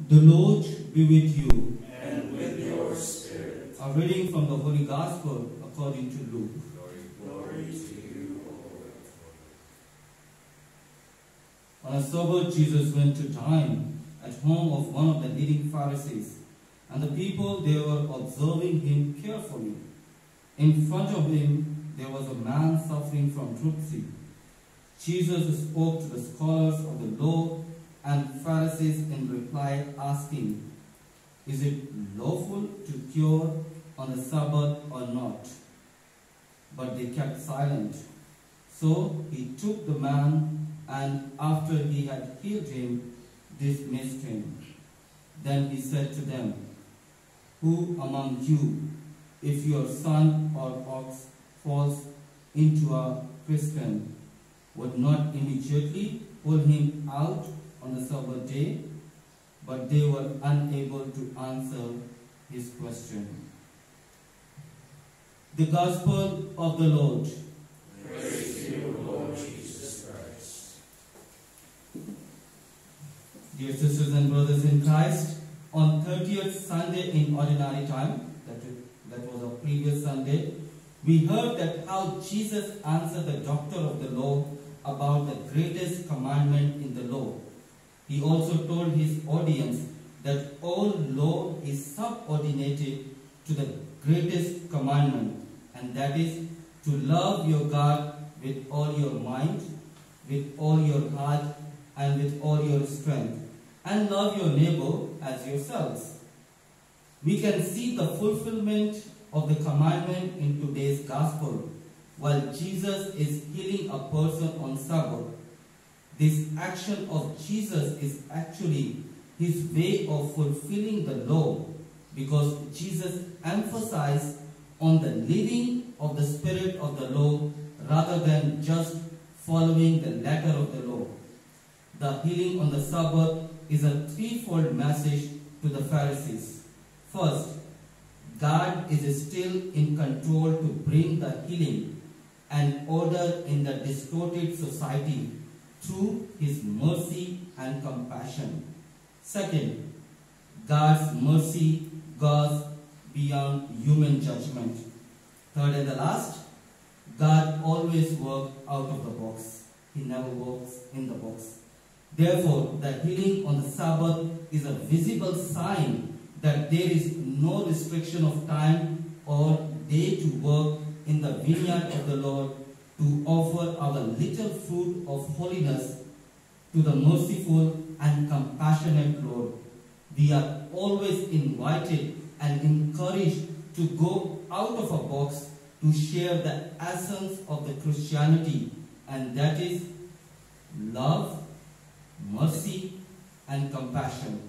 The Lord be with you. And with your spirit. A reading from the Holy Gospel according to Luke. Glory to you, O Lord. On a Sabbath, Jesus went to dine at home of one of the leading Pharisees, and the people they were observing him carefully. In front of him there was a man suffering from dropsy. Jesus spoke to the scholars of the law and Pharisees in reply, asking, "Is it lawful to cure on the Sabbath or not?" But they kept silent. So he took the man, and after he had healed him, dismissed him. Then he said to them, "Who among you, if your son or ox falls into a quicksand, would not immediately pull him out on the Sabbath day?" But they were unable to answer his question. The Gospel of the Lord. Praise to you, Lord Jesus Christ. Dear sisters and brothers in Christ, on 30th Sunday in Ordinary Time, that was our previous Sunday, we heard that how Jesus answered the doctor of the law about the greatest commandment in the law. He also told his audience that all law is subordinated to the greatest commandment, and that is to love your God with all your mind, with all your heart, and with all your strength, and love your neighbor as yourselves. We can see the fulfillment of the commandment in today's gospel while Jesus is healing a person on Sabbath. This action of Jesus is actually his way of fulfilling the law, because Jesus emphasized on the living of the spirit of the law rather than just following the letter of the law. The healing on the Sabbath is a threefold message to the Pharisees. First, God is still in control to bring the healing and order in the distorted society through his mercy and compassion. Second, God's mercy goes beyond human judgment. Third and the last, God always works out of the box. He never works in the box. Therefore, the healing on the Sabbath is a visible sign that there is no restriction of time or day to work in the vineyard of the Lord to offer our little fruit of holiness to the merciful and compassionate Lord. We are always invited and encouraged to go out of a box to share the essence of the Christianity, and that is love, mercy, and compassion.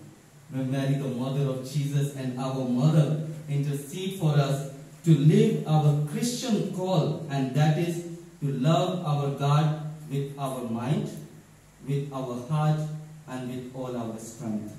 May Mary, the mother of Jesus and our mother, intercede for us to live our Christian call, and that is to love our God with our mind, with our heart, and with all our strength.